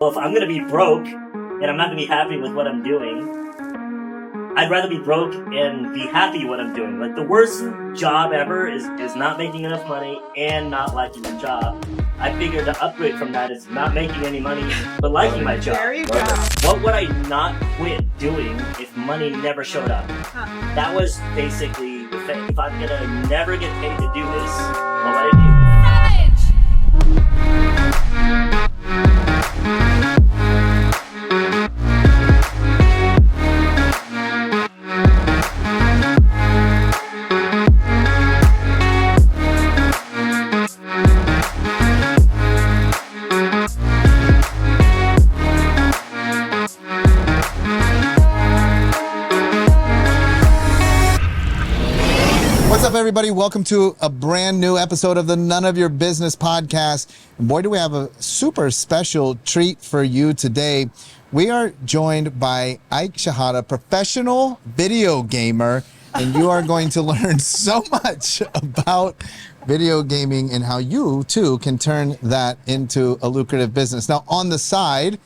Well, if I'm going to be broke and I'm not going to be happy with what I'm doing, I'd rather be broke and be happy what I'm doing. Like, the worst job ever is not making enough money and not liking your job. I figured the upgrade from that is not making any money, but liking my job. There you go. What would I not quit doing if money never showed up? That was basically the thing. If I'm gonna never get paid to do this, what would I do? What's up, everybody? Welcome to a brand new episode of the None of Your Business podcast. And boy, do we have a super special treat for you today. We are joined by Ike Shahadeh, professional video gamer, and you are going to learn so much about video gaming and how you, too, can turn that into a lucrative business. Now, on the side,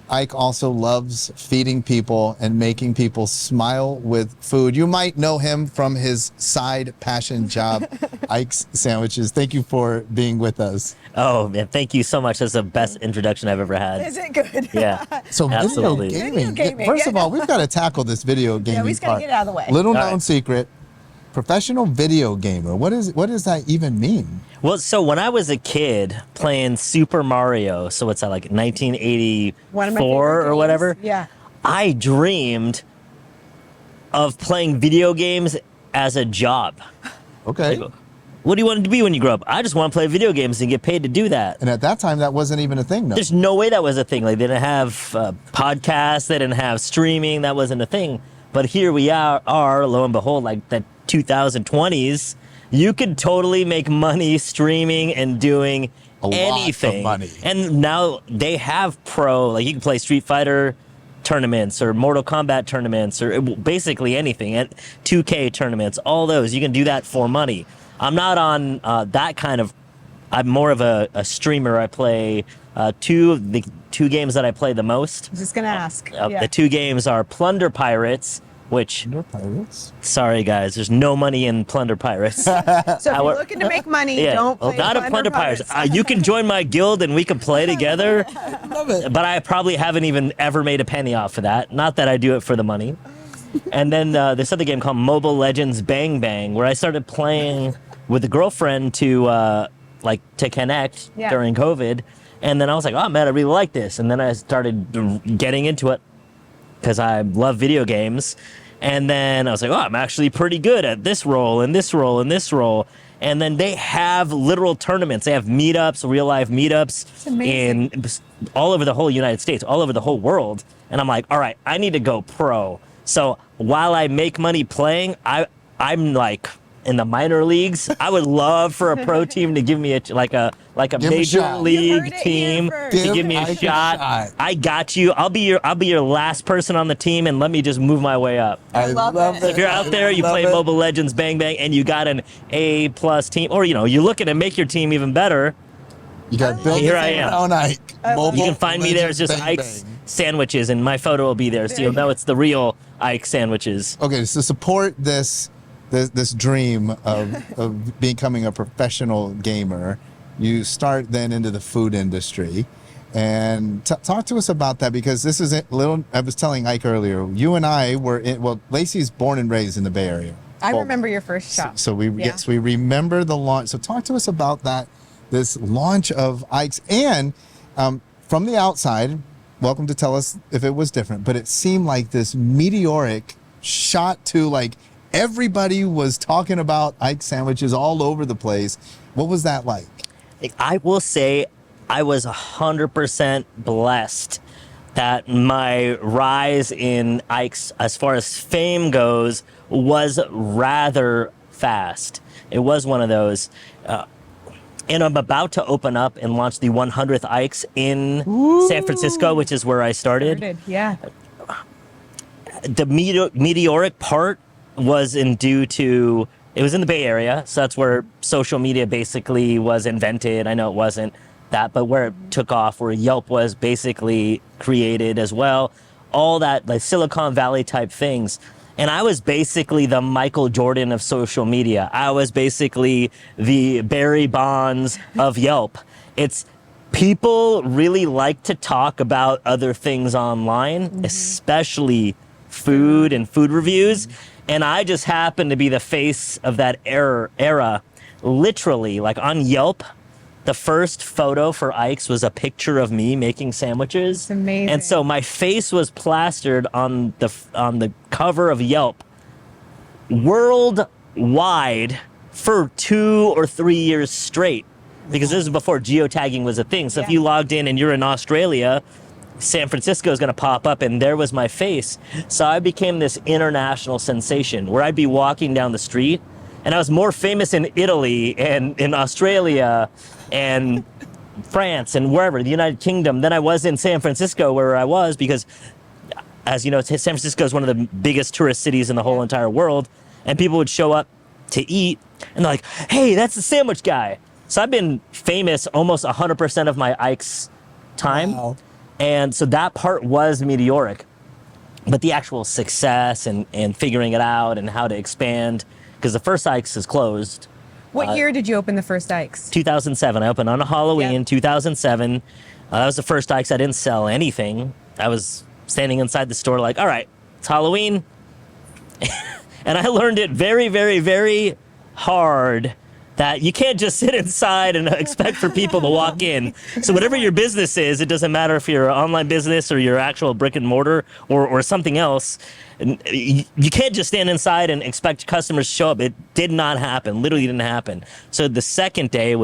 Ike also loves feeding people and making people smile with food. You might know him from his side passion job, Ike's Sandwiches. Thank you for being with us. Oh, man, thank you so much. That's the best introduction I've ever had. Is it good? Yeah. So absolutely. Video gaming. First of all, we've got to tackle this video gaming Yeah, we just got to get it out of the way. Little known secret, professional video gamer. What does that even mean? Well, so when I was a kid playing Super Mario, so what's that, like 1984 or whatever? Yeah. I dreamed of playing video games as a job. Okay. Like, what do you want to be when you grow up? I just want to play video games and get paid to do that. And at that time, that wasn't even a thing, though. There's no way that was a thing. Like, they didn't have podcasts, they didn't have streaming, that wasn't a thing. But here we are, lo and behold, like the 2020s, you could totally make money streaming and doing anything. Lot of money. And now they have like you can play Street Fighter tournaments or Mortal Kombat tournaments or basically anything, at 2K tournaments, all those. You can do that for money. I'm not on that kind of, I'm more of a streamer. I play the two games that I play the most. I was just going to ask. The two games are Plunder Pirates, which, sorry guys, there's no money in Plunder Pirates. So if you're looking to make money, don't play not a Plunder Pirates. You can join my guild and we can play together. Love it. But I probably haven't even ever made a penny off of that. Not that I do it for the money. And then this other game called Mobile Legends Bang Bang, where I started playing with a girlfriend to connect during COVID. And then I was like, oh man, I really like this. And then I started getting into it because I love video games. And then I was like, oh, I'm actually pretty good at this role and this role and this role. And then they have literal tournaments. They have meetups, real life meetups in all over the whole United States, all over the whole world. And I'm like, all right, I need to go pro. So while I make money playing, I'm like in the minor leagues. I would love for a pro team to give me a major league team to give me a shot. I got you. I'll be your last person on the team, and let me just move my way up. I love it. So if you're out there, you play Mobile Legends Bang Bang, and you got an A+ team, or you're looking to make your team even better. You got Bill. Here I am. Ike. You can find me there. It's just Ike's Sandwiches, and my photo will be there, so you'll know it's the real Ike Sandwiches. Okay, so support this dream of becoming a professional gamer. You start then into the food industry, and talk to us about that, because this is I was telling Ike earlier, you and I were Lacey's born and raised in the Bay Area. I remember your first shop. So we remember the launch. So talk to us about this launch of Ike's, and from the outside, welcome to tell us if it was different, but it seemed like this meteoric shot to everybody was talking about Ike Sandwiches all over the place. What was that like? I will say I was 100% blessed that my rise in Ike's, as far as fame goes, was rather fast. It was one of those. And I'm about to open up and launch the 100th Ike's in San Francisco, which is where I started. Yeah. The meteoric part was due to It was in the Bay Area, so that's where social media basically was invented. I know it wasn't that, but where it took off, where Yelp was basically created as well, all that like Silicon Valley type things. And I was basically the Michael Jordan of social media. I was basically the Barry Bonds of Yelp. It's people really like to talk about other things online, especially food and food reviews. And I just happened to be the face of that era. Literally, like on Yelp, the first photo for Ike's was a picture of me making sandwiches. It's amazing. And so my face was plastered on the cover of Yelp worldwide for 2 or 3 years straight. Because this is before geotagging was a thing. So if you logged in and you're in Australia, San Francisco is going to pop up, and there was my face. So I became this international sensation where I'd be walking down the street, and I was more famous in Italy and in Australia and France and wherever, the United Kingdom, than I was in San Francisco where I was, because, as you know, San Francisco is one of the biggest tourist cities in the whole entire world, and people would show up to eat, and they're like, hey, that's the sandwich guy. So I've been famous almost 100% of my Ike's time. Wow. And so that part was Meteoric. But the actual success and figuring it out and how to expand, because the first Ike's is closed. What year did you open the first Ike's? 2007. I opened on a Halloween, Yep. 2007. That was the first Ike's. I didn't sell anything. I was standing inside the store like, all right, it's Halloween. And I learned it very, very, very hard that you can't just sit inside and expect for people to walk in. So whatever your business is, it doesn't matter if you're an online business or your actual brick and mortar or something else. You can't just stand inside and expect customers to show up. It did not happen. Literally didn't happen. So the second day,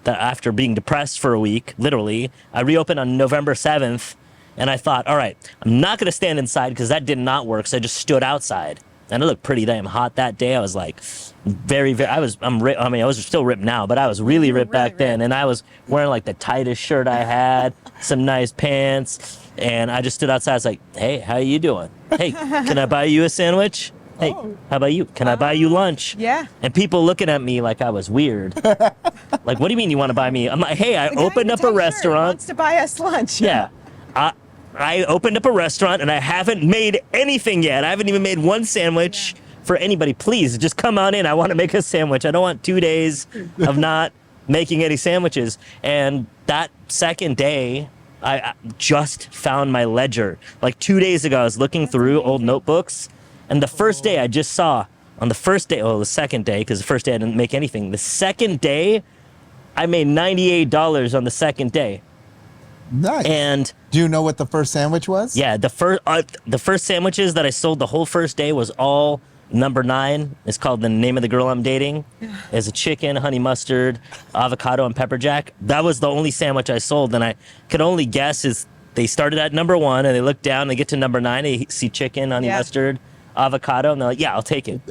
after being depressed for a week, literally, I reopened on November 7th. And I thought, all right, I'm not going to stand inside because that did not work. So I just stood outside. And it looked pretty damn hot that day. I was like, I was still ripped now, but I was really ripped back then. And I was wearing like the tightest shirt I had, some nice pants. And I just stood outside. I was like, hey, how you doing? Hey, can I buy you a sandwich? Hey, how about you? Can I buy you lunch? Yeah. And people looking at me like I was weird. Like, what do you mean you want to buy me? I'm like, hey, I opened up a restaurant. Wants to buy us lunch. Yeah. I opened up a restaurant and I haven't made anything yet. I haven't even made one sandwich for anybody. Please, just come on in. I want to make a sandwich. I don't want 2 days of not making any sandwiches. And that second day, I just found my ledger. Like 2 days ago, I was looking through old notebooks. And the first day I just saw, the second day, because the first day I didn't make anything. The second day, I made $98 on the second day. Nice. And do you know what the first sandwich was? yeah, the first sandwiches that I sold the whole first day was all number 9. It's called The Name of the Girl I'm Dating. It's a chicken, honey mustard, avocado, and pepper jack. That was the only sandwich I sold, and I could only guess is they started at number 1 and they look down, they get to number 9, they see chicken, honey mustard, avocado, and they're like, yeah, I'll take it.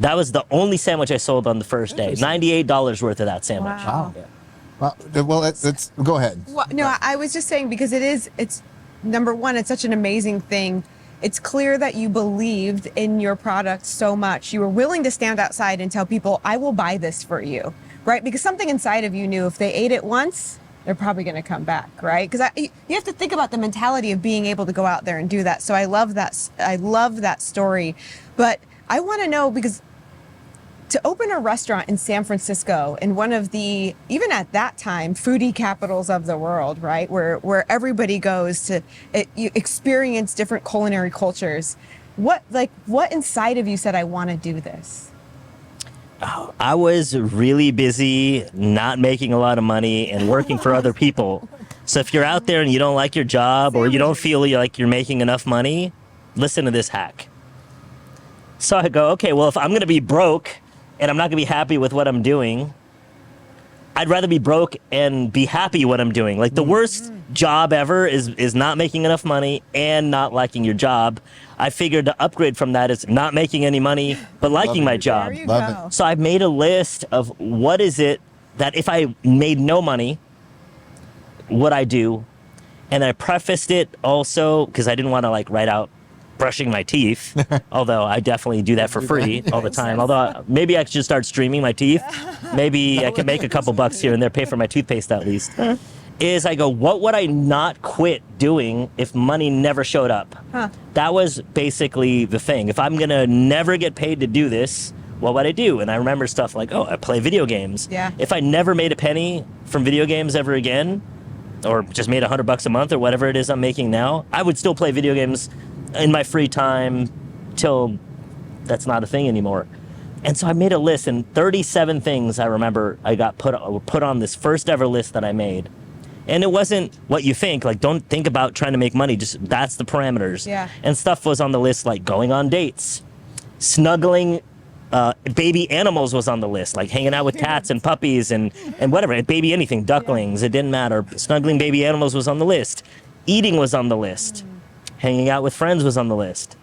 That was the only sandwich I sold on the first day. $98 worth of that sandwich. Wow. Yeah. Well, let's go ahead. Well, no, I was just saying because it's number one, it's such an amazing thing. It's clear that you believed in your product so much. You were willing to stand outside and tell people, I will buy this for you, right? Because something inside of you knew if they ate it once, they're probably going to come back, right? Because you have to think about the mentality of being able to go out there and do that. So I love that. I love that story. But I want to know, because to open a restaurant in San Francisco, in one of the, even at that time, foodie capitals of the world, right? Where everybody goes to you experience different culinary cultures. What inside of you said, I want to do this? I was really busy, not making a lot of money and working for other people. So if you're out there and you don't like your job or you don't feel like you're making enough money, listen to this hack. So I go, okay, well, if I'm going to be broke and I'm not going to be happy with what I'm doing, I'd rather be broke and be happy what I'm doing. Like the worst job ever is not making enough money and not liking your job. I figured the upgrade from that is not making any money, but liking my job. There you Love go. So I made a list of what is it that if I made no money, would I do? And I prefaced it also because I didn't want to like write out brushing my teeth, although I definitely do that for free all the time. Although maybe I should start streaming my teeth. Maybe I can make a couple bucks here and there, pay for my toothpaste at least. is I go, what would I not quit doing if money never showed up? That was basically the thing. If I'm going to never get paid to do this, what would I do? And I remember stuff like, I play video games. Yeah. If I never made a penny from video games ever again, or just made $100 a month or whatever it is I'm making now, I would still play video games in my free time till that's not a thing anymore. And so I made a list, and 37 things I remember I got put on this first ever list that I made. And it wasn't what you think, like don't think about trying to make money, just that's the parameters. Yeah. And stuff was on the list like going on dates, snuggling baby animals was on the list, like hanging out with cats and puppies and whatever, baby anything, ducklings, it didn't matter. Snuggling baby animals was on the list. Eating was on the list. Hanging out with friends was on the list.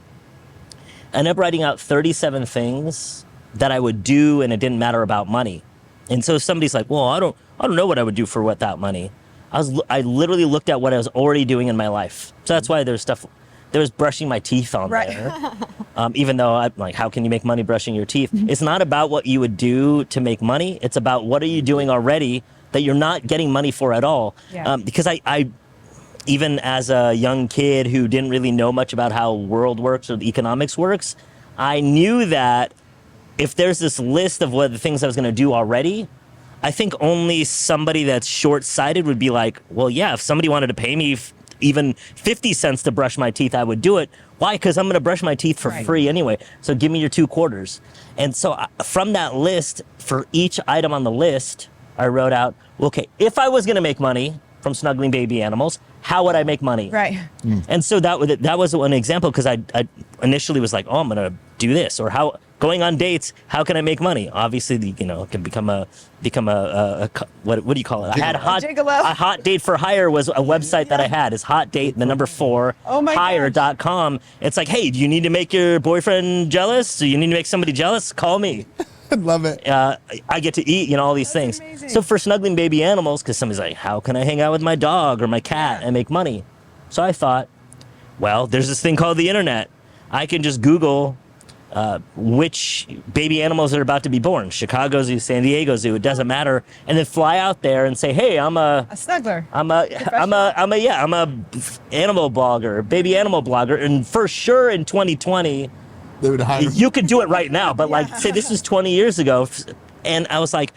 I ended up writing out 37 things that I would do, and it didn't matter about money. And so if somebody's like, well, I don't know what I would do for without money. I literally looked at what I was already doing in my life. So that's why there was brushing my teeth on there. Even though I'm like, how can you make money brushing your teeth? It's not about what you would do to make money. It's about what are you doing already that you're not getting money for at all. Yeah. Because I, even as a young kid who didn't really know much about how world works or the economics works, I knew that if there's this list of what the things I was going to do already, I think only somebody that's short-sighted would be like, well, yeah, if somebody wanted to pay me even 50 cents to brush my teeth, I would do it. Why? Because I'm going to brush my teeth for free anyway. So give me your 2 quarters. And so from that list, for each item on the list, I wrote out, okay, if I was going to make money from snuggling baby animals, how would I make money? Right. And so that was an example, because I initially was like, I'm going to do this, or how going on dates, how can I make money? Obviously, it can become a what do you call it? Gigolo. A hot date for hire was a website that I had. Is hot date the number 4 hire.com. It's like, hey, do you need to make your boyfriend jealous? Do you need to make somebody jealous? Call me. I love it. I get to eat, all these things. Amazing. So for snuggling baby animals, because somebody's like, how can I hang out with my dog or my cat and make money? So I thought, well, there's this thing called the internet. I can just Google which baby animals are about to be born. Chicago Zoo, San Diego Zoo, it doesn't matter. And then fly out there and say, hey, I'm a snuggler. I'm a animal blogger, baby animal blogger. And for sure in 2020, They would hire you could do it right now, but like say this was 20 years ago, and I was like,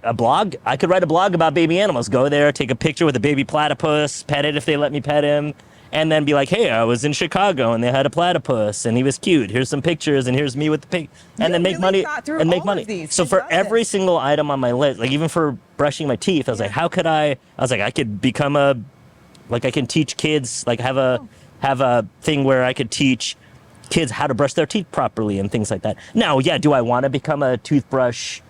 a blog? I could write a blog about baby animals. Go there, take a picture with a baby platypus, pet it if they let me pet him, and then be like, hey, I was in Chicago and they had a platypus and he was cute. Here's some pictures and here's me with the pig, and then make money and make money. So for every single item on my list, like even for brushing my teeth, I was like, how could I was like, I could become I can teach kids, like have a thing where I could teach kids how to brush their teeth properly and things like that. Now, yeah, do I want to become a toothbrush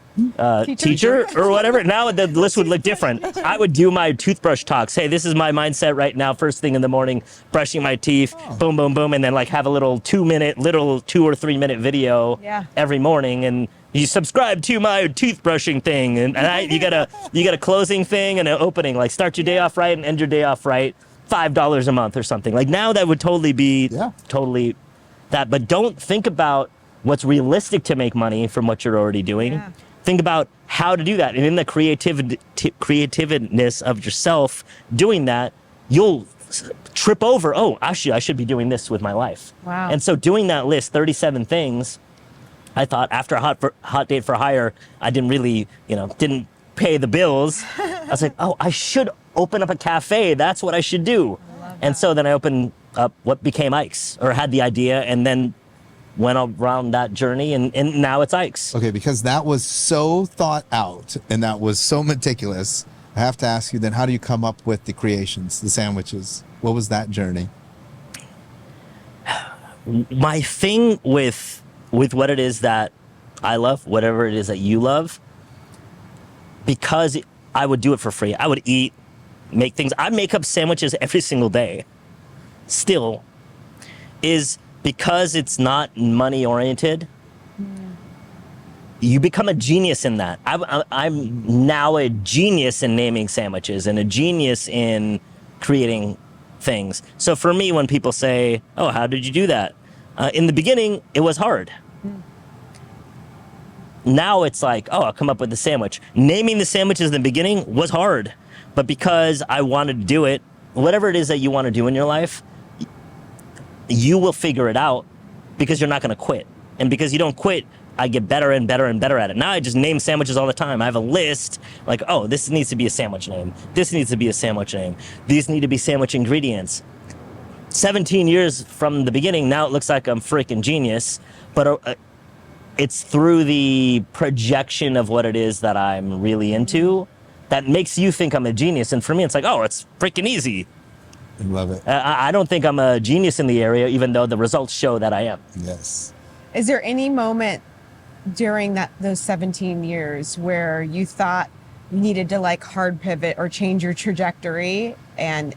teacher or whatever? Now the list would look different. I would do my toothbrush talks. Hey, this is my mindset right now, first thing in the morning, brushing my teeth, boom, boom, boom, and then like have a little 2 or 3 minute video every morning, and you subscribe to my toothbrushing thing, and you got a closing thing and an opening, like start your day off right and end your day off right, $5 a month or something. Like now that would totally be totally that, but don't think about what's realistic to make money from what you're already doing. Think about how to do that, and in the creativeness of yourself doing that, you'll trip over, I should be doing this with my life. Wow. And so doing that list, 37 things, I thought after hot date for hire, I didn't really, didn't pay the bills. I was like, I should open up a cafe. That's what I should do. And so then I opened up what became Ike's, or had the idea, and then went around that journey, and now it's Ike's. Okay, because that was so thought out and that was so meticulous, I have to ask you then, how do you come up with the creations, the sandwiches? What was that journey? My thing with what it is that I love, whatever it is that you love, because I would do it for free. I would eat, make things. I make up sandwiches every single day. Still, is because it's not money oriented. You become a genius in that. I'm now a genius in naming sandwiches and a genius in creating things. So for me, when people say, how did you do that? In the beginning, it was hard. Now it's like, I'll come up with the sandwich. Naming the sandwiches in the beginning was hard. But because I wanted to do it, whatever it is that you want to do in your life, you will figure it out because you're not going to quit. And because you don't quit, I get better and better and better at it. Now I just name sandwiches all the time. I have a list like, oh, this needs to be a sandwich name. This needs to be a sandwich name. These need to be sandwich ingredients. 17 years from the beginning, now it looks like I'm freaking genius, but it's through the projection of what it is that I'm really into that makes you think I'm a genius. And for me, it's like, oh, it's freaking easy. I love it. I don't think I'm a genius in the area, even though the results show that I am. Yes. Is there any moment during those 17 years where you thought you needed to like hard pivot or change your trajectory and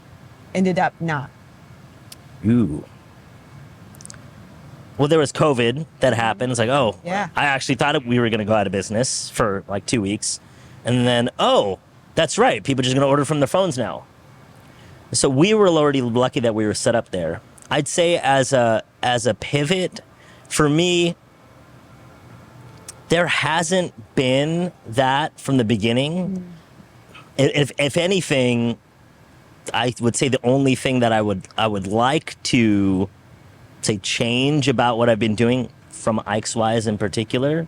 ended up not? Ooh. Well, there was COVID that happened. It's like, oh, Yeah. I actually thought we were going to go out of business for like 2 weeks. And then, oh, that's right. People are just going to order from their phones now. So we were already lucky that we were set up there. I'd say as a pivot, for me, there hasn't been that from the beginning. If anything, I would say the only thing that I would like to say change about what I've been doing from Ike's Wise in particular,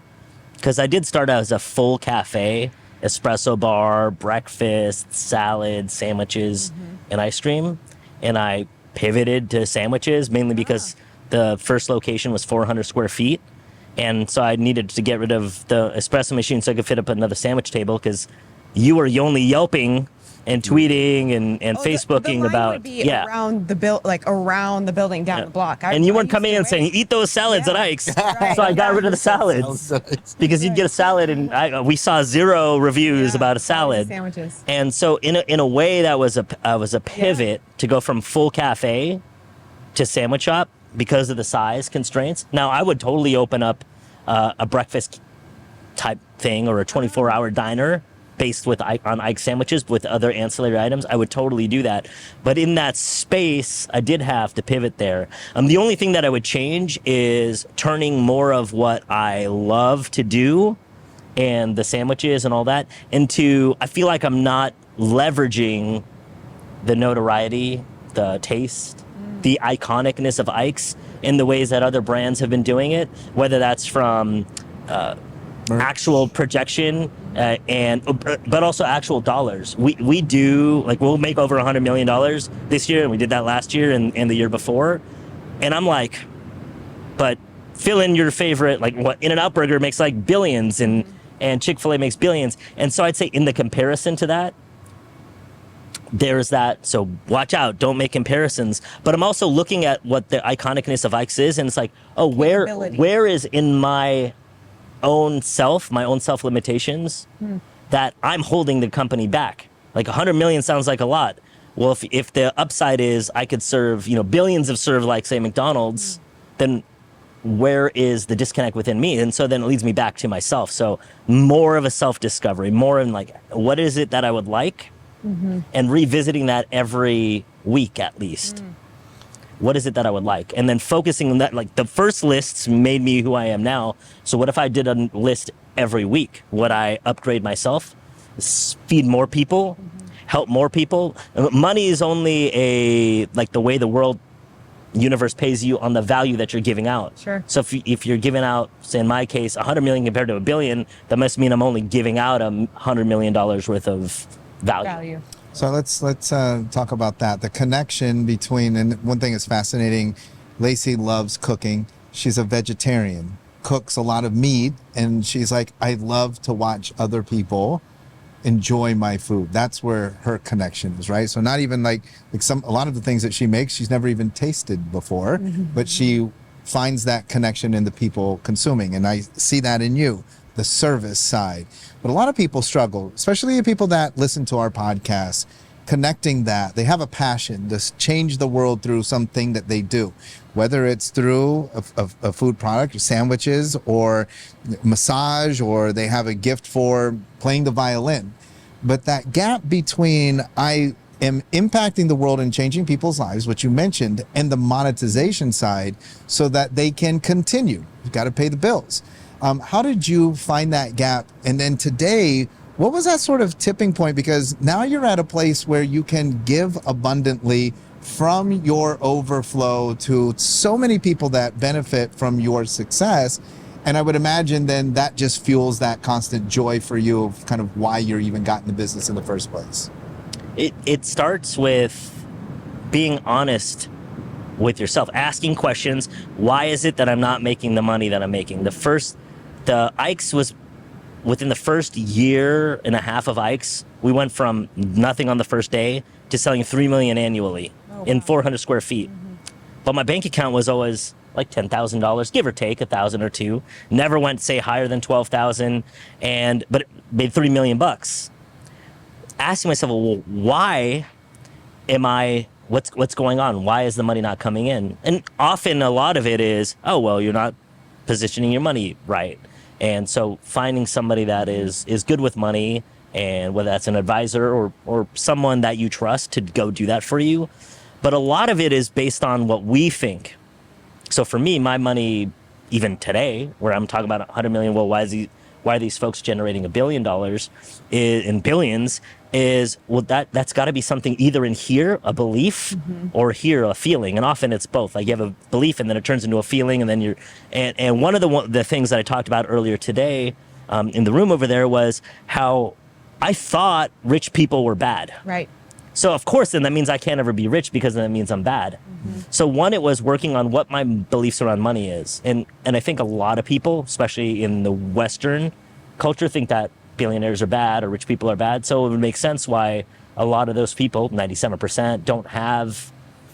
because I did start out as a full cafe, espresso bar, breakfast, salad, sandwiches, and ice cream, and I pivoted to sandwiches mainly because the first location was 400 square feet. And so I needed to get rid of the espresso machine so I could fit up another sandwich table because you were only yelping and tweeting and Facebooking the line about would be around the building down the block. And you weren't used coming to in wait. saying, eat those salads at Ike's. Right. So I got rid of the salads because you'd get a salad and we saw 0 reviews about a salad. Sandwiches. And so in a way that was a pivot to go from full cafe to sandwich shop because of the size constraints. Now I would totally open up a breakfast type thing or a 24-hour diner based on Ike sandwiches with other ancillary items. I would totally do that. But in that space, I did have to pivot there. The only thing that I would change is turning more of what I love to do and the sandwiches and all that into, I feel like I'm not leveraging the notoriety, the taste, the iconicness of Ike's in the ways that other brands have been doing it, whether that's from actual projection but also actual dollars. We do, like, we'll make over $100 million this year, and we did that last year and the year before. And I'm like, but fill in your favorite, like what In-N-Out Burger makes like billions and Chick-fil-A makes billions. And so I'd say in the comparison to that, there's that. So watch out, don't make comparisons. But I'm also looking at what the iconicness of Ike's is, and it's like, oh, where is in my own self limitations that I'm holding the company back. Like 100 million sounds like a lot. Well, if the upside is I could serve, billions of serve like say McDonald's, then where is the disconnect within me? And so then it leads me back to myself. So more of a self-discovery, more in like, what is it that I would like? And revisiting that every week at least. What is it that I would like? And then focusing on that, like the first lists made me who I am now. So what if I did a list every week? Would I upgrade myself, feed more people, help more people? Money is only the way the universe pays you on the value that you're giving out. Sure. So if you're giving out, say in my case, 100 million compared to $1 billion, that must mean I'm only giving out $100 million worth of value. So let's talk about that. The connection between, and one thing that's fascinating, Lacey loves cooking. She's a vegetarian, cooks a lot of meat, and she's like, I love to watch other people enjoy my food. That's where her connection is, right? So not even like a lot of the things that she makes, she's never even tasted before, but she finds that connection in the people consuming. And I see that in you, the service side. But a lot of people struggle, especially the people that listen to our podcast, connecting that. They have a passion to change the world through something that they do, whether it's through a food product, or sandwiches, or massage, or they have a gift for playing the violin. But that gap between I am impacting the world and changing people's lives, which you mentioned, and the monetization side so that they can continue. You've got to pay the bills. How did you find that gap? And then today, What was that sort of tipping point? Because now you're at a place where you can give abundantly from your overflow to so many people that benefit from your success. And I would imagine then that just fuels that constant joy for you of kind of why you're even got in the business in the first place. It starts with being honest with yourself, asking questions. Why is it that I'm not making the money that I'm making? The Ike's was within the first year and a half of Ike's, we went from nothing on the first day to selling $3 million annually in 400 square feet. But my bank account was always like $10,000, give or take 1,000 or two. Never went, say, higher than 12,000, but it made $3 million. Asking myself, well, why am I? What's going on? Why is the money not coming in? And often a lot of it is, oh, well, you're not positioning your money right. And so finding somebody that is good with money, and whether that's an advisor or someone that you trust to go do that for you. But a lot of it is based on what we think. So for me, my money, even today, where I'm talking about 100 million, well, why are these folks generating $1 billion in billions? That's got to be something either in here, a belief, or here, a feeling. And often it's both. Like you have a belief and then it turns into a feeling, and then and one of the things that I talked about earlier today in the room over there was how I thought rich people were bad. Right. So of course, then that means I can't ever be rich, because then that means I'm bad. So one, it was working on what my beliefs around money is. And I think a lot of people, especially in the Western culture, think that billionaires are bad or rich people are bad. So it would make sense why a lot of those people, 97%, don't have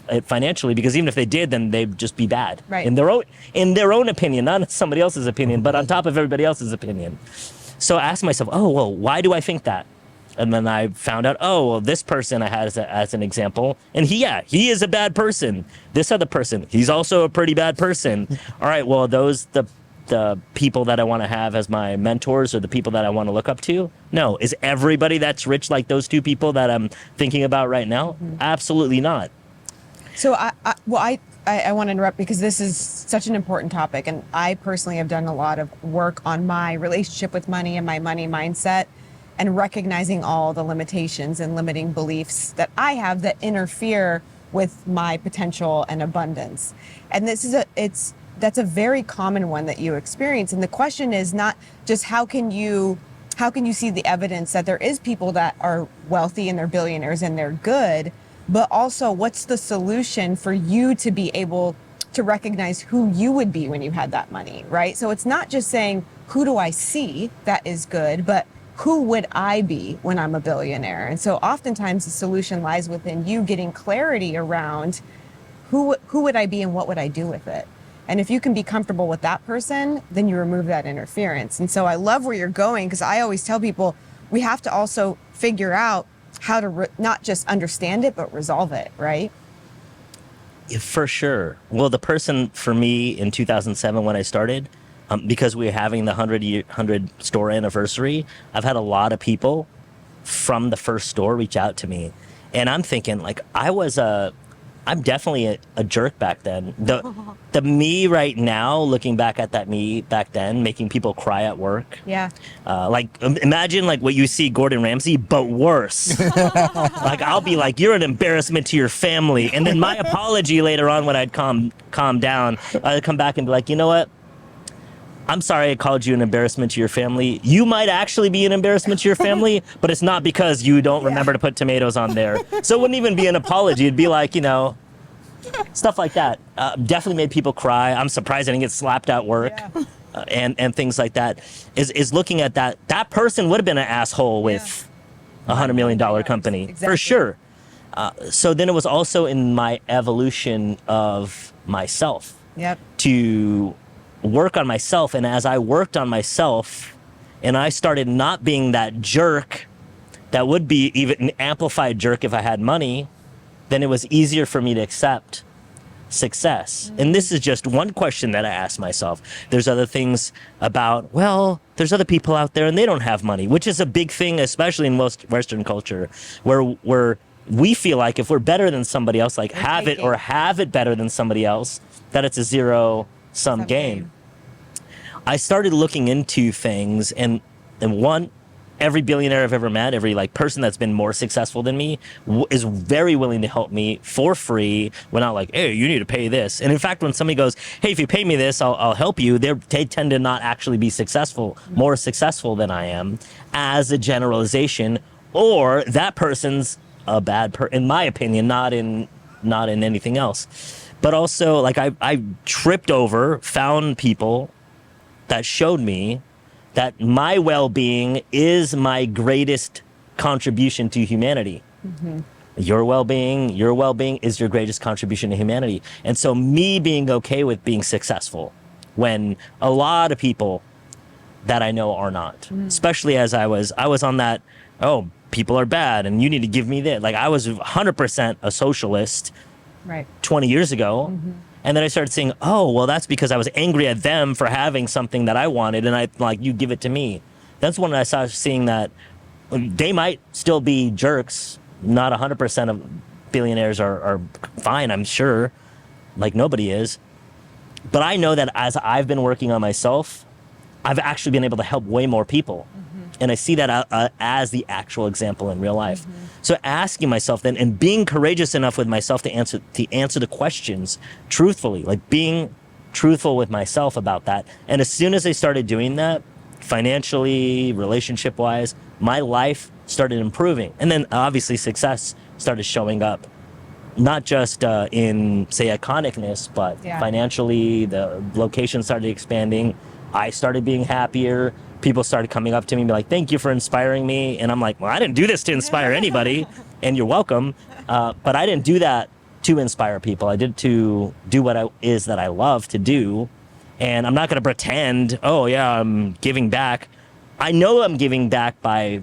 it financially, because even if they did, then they'd just be bad. Right. In their own opinion, not somebody else's opinion, but on top of everybody else's opinion. So I asked myself, oh, well, why do I think that? And then I found out, oh, well, this person I had as an example, and he is a bad person. This other person, he's also a pretty bad person. All right, well, those the people that I want to have as my mentors, or the people that I want to look up to? No. Is everybody that's rich like those two people that I'm thinking about right now? Absolutely not. So I want to interrupt, because this is such an important topic, and I personally have done a lot of work on my relationship with money and my money mindset, and recognizing all the limitations and limiting beliefs that I have that interfere with my potential and abundance. And that's a very common one that you experience. And the question is not just how can you see the evidence that there is people that are wealthy and they're billionaires and they're good, but also what's the solution for you to be able to recognize who you would be when you had that money, right? So it's not just saying, who do I see that is good, but who would I be when I'm a billionaire? And so oftentimes the solution lies within you getting clarity around who would I be and what would I do with it? And if you can be comfortable with that person, then you remove that interference. And so I love where you're going, because I always tell people we have to also figure out how to not just understand it, but resolve it, right? Yeah, for sure. Well, the person for me in 2007 when I started, because we were having the 100 store anniversary, I've had a lot of people from the first store reach out to me. And I'm thinking, like, I'm definitely a jerk back then. The me right now, looking back at that me back then, making people cry at work. Yeah. Like, imagine like what you see Gordon Ramsay, but worse. Like, I'll be like, you're an embarrassment to your family. And then my apology later on, when I'd calm down, I'd come back and be like, you know what? I'm sorry I called you an embarrassment to your family. You might actually be an embarrassment to your family, but it's not because you don't remember to put tomatoes on there. So it wouldn't even be an apology. It'd be like, stuff like that. Definitely made people cry. I'm surprised I didn't get slapped at work. Yeah. And things like that. Is looking at that. That person would have been an asshole with a $100 million company. Exactly. For sure. So then it was also in my evolution of myself. Yep. To work on myself, and as I worked on myself and I started not being that jerk that would be even an amplified jerk if I had money, then it was easier for me to accept success. And this is just one question that I ask myself. There's other things about, well, there's other people out there and they don't have money, which is a big thing, especially in most Western culture, where we feel like if we're better than somebody else, like have it better than somebody else, that it's a zero-sum game. I started looking into things, and one, every billionaire I've ever met, every like person that's been more successful than me is very willing to help me for free. We're not like, hey, you need to pay this. And in fact, when somebody goes, hey, if you pay me this, I'll help you, they tend to not actually be successful, more successful than I am, as a generalization, or that person's a bad in my opinion, not in anything else. But also, like, I tripped over, found people that showed me that my well-being is my greatest contribution to humanity. Mm-hmm. Your well-being is your greatest contribution to humanity. And so me being okay with being successful when a lot of people that I know are not, especially as I was on that, oh, people are bad and you need to give me this. Like, I was 100% a socialist right 20 years ago. Mm-hmm. And then I started saying, oh, well, that's because I was angry at them for having something that I wanted, and I like, you give it to me. That's when I started seeing that they might still be jerks. Not 100% of billionaires are fine, I'm sure. Like, nobody is. But I know that as I've been working on myself, I've actually been able to help way more people. Mm-hmm. And I see that as the actual example in real life. Mm-hmm. So asking myself then, and being courageous enough with myself to answer the questions truthfully, like being truthful with myself about that. And as soon as I started doing that, financially, relationship-wise, my life started improving. And then obviously success started showing up, not just in, say, iconicness, but financially, the location started expanding. I started being happier. People started coming up to me and be like, thank you for inspiring me. And I'm like, well, I didn't do this to inspire anybody, and you're welcome. But I didn't do that to inspire people. I did to do what that I love to do. And I'm not going to pretend, oh, yeah, I'm giving back. I know I'm giving back by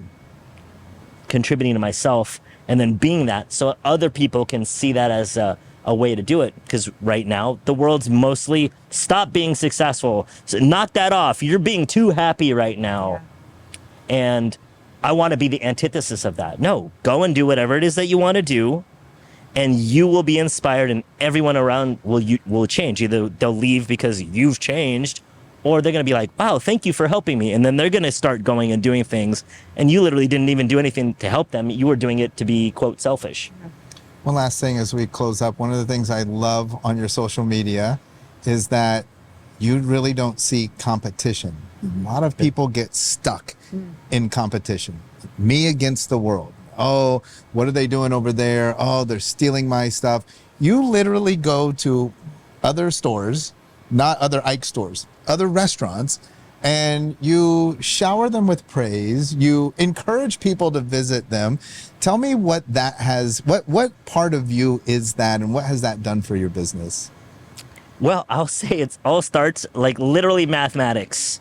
contributing to myself and then being that, so other people can see that as a way to do it. Because right now, the world's mostly stop being successful. So knock that off. You're being too happy right now. Yeah. And I want to be the antithesis of that. No, go and do whatever it is that you want to do, and you will be inspired, and everyone around will change. Either they'll leave because you've changed, or they're going to be like, wow, thank you for helping me. And then they're going to start going and doing things, and you literally didn't even do anything to help them. You were doing it to be, quote, selfish. One last thing as we close up, one of the things I love on your social media is that you really don't see competition. A lot of people get stuck in competition. Me against the world. Oh, what are they doing over there? Oh, they're stealing my stuff. You literally go to other stores, not other Ike stores, other restaurants, and you shower them with praise. You encourage people to visit them. Tell me what that has, what part of you is that, and what has that done for your business? Well, I'll say it all starts like literally mathematics.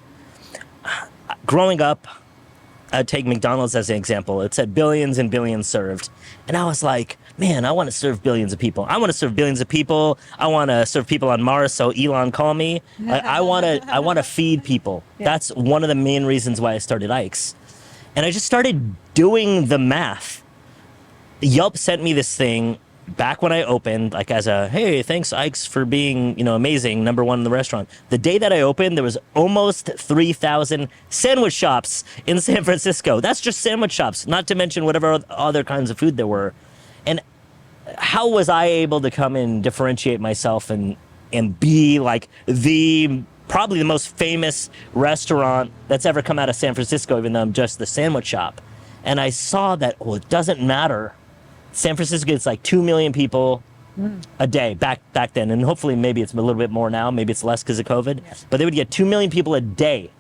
Growing up, I'd take McDonald's as an example. It said billions and billions served. And I was like, man, I want to serve billions of people. I want to serve billions of people. I want to serve people on Mars, so Elon call me. I want to feed people. Yeah. That's one of the main reasons why I started Ike's. And I just started doing the math. Yelp sent me this thing back when I opened, like as a, hey, thanks Ike's for being, amazing, #1 in the restaurant. The day that I opened, there was almost 3,000 sandwich shops in San Francisco. That's just sandwich shops, not to mention whatever other kinds of food there were. And how was I able to come and differentiate myself and be like probably the most famous restaurant that's ever come out of San Francisco, even though I'm just the sandwich shop? And I saw that, it doesn't matter. San Francisco gets like 2 million people a day back then, and hopefully maybe it's a little bit more now, maybe it's less because of COVID, but they would get 2 million people a day.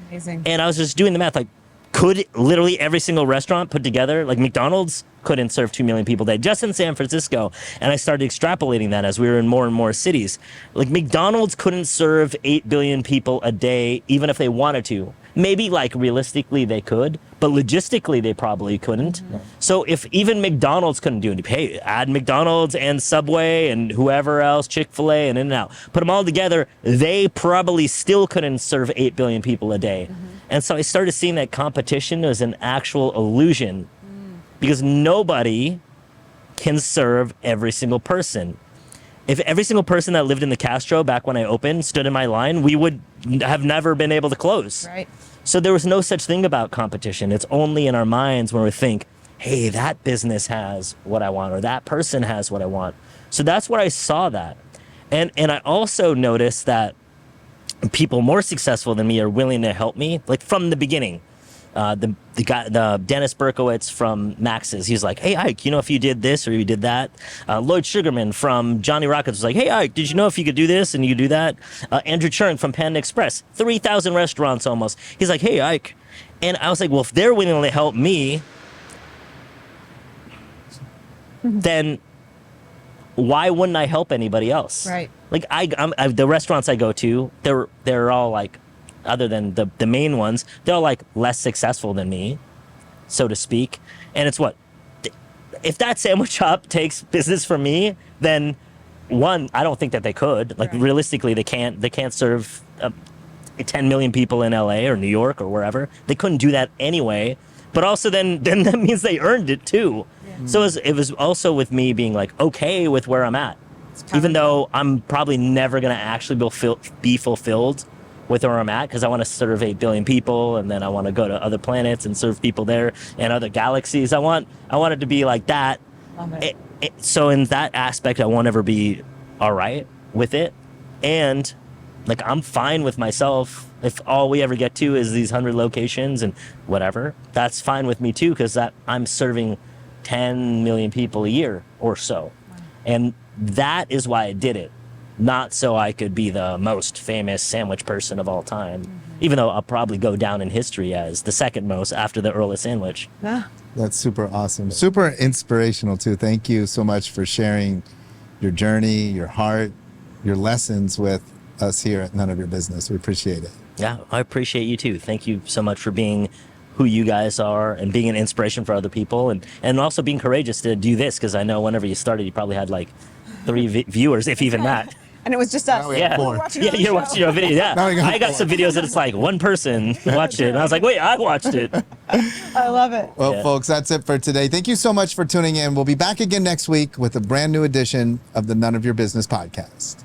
Amazing. And I was just doing the math, like, could literally every single restaurant put together, like McDonald's couldn't serve 2 million people a day just in San Francisco. And I started extrapolating that as we were in more and more cities. Like McDonald's couldn't serve 8 billion people a day, even if they wanted to. Maybe like realistically they could, but logistically they probably couldn't. Mm-hmm. So if even McDonald's couldn't do it, hey, add McDonald's and Subway and whoever else, Chick-fil-A and In-N-Out, put them all together, they probably still couldn't serve 8 billion people a day. Mm-hmm. And so I started seeing that competition as an actual illusion because nobody can serve every single person. If every single person that lived in the Castro back when I opened stood in my line, we would have never been able to close. Right. So there was no such thing about competition. It's only in our minds when we think, hey, that business has what I want, or that person has what I want. So that's where I saw that. And I also noticed that people more successful than me are willing to help me, like from the beginning. The Dennis Berkowitz from Max's, he's like, hey Ike, you know, if you did this or you did that. Lloyd Sugarman from Johnny Rockets was like, hey Ike, did you know if you could do this and you do that? Andrew Churn from Panda Express, 3,000 restaurants almost. He's like, hey Ike. And I was like, well, if they're willing to help me, then why wouldn't I help anybody else? Right. Like the restaurants I go to, they're all like, other than the main ones, they're all like less successful than me, so to speak. And it's what, if that sandwich shop takes business from me, then one, I don't think that they could. Like Right. realistically, they can't serve 10 million people in LA or New York or wherever. They couldn't do that anyway. But also then that means they earned it too. Yeah. So it was also with me being like okay with where I'm at, even though I'm probably never gonna actually be fulfilled with where I'm at, because I want to serve 8 billion people, and then I want to go to other planets and serve people there and other galaxies. I want it to be like that. Love it. So in that aspect, I won't ever be all right with it, and like I'm fine with myself if all we ever get to is these 100 locations and whatever. That's fine with me too, because I'm serving 10 million people a year or so. Wow. And that is why I did it, not so I could be the most famous sandwich person of all time, even though I'll probably go down in history as the second most after the Earl of Sandwich. Yeah. That's super awesome. Super inspirational too. Thank you so much for sharing your journey, your heart, your lessons with us here at None of Your Business. We appreciate it. Yeah, I appreciate you too. Thank you so much for being who you guys are and being an inspiration for other people, and also being courageous to do this, because I know whenever you started, you probably had like 3 viewers, if even that. And it was just us. Now we Yeah, have 4. yeah, you're watching your video. Yeah, Now we got I got 4. some videos that it's like one person watched it, and I was like, wait, I watched it. I love it. Well, Yeah. folks, that's it for today. Thank you so much for tuning in. We'll be back again next week with a brand new edition of the None of Your Business podcast.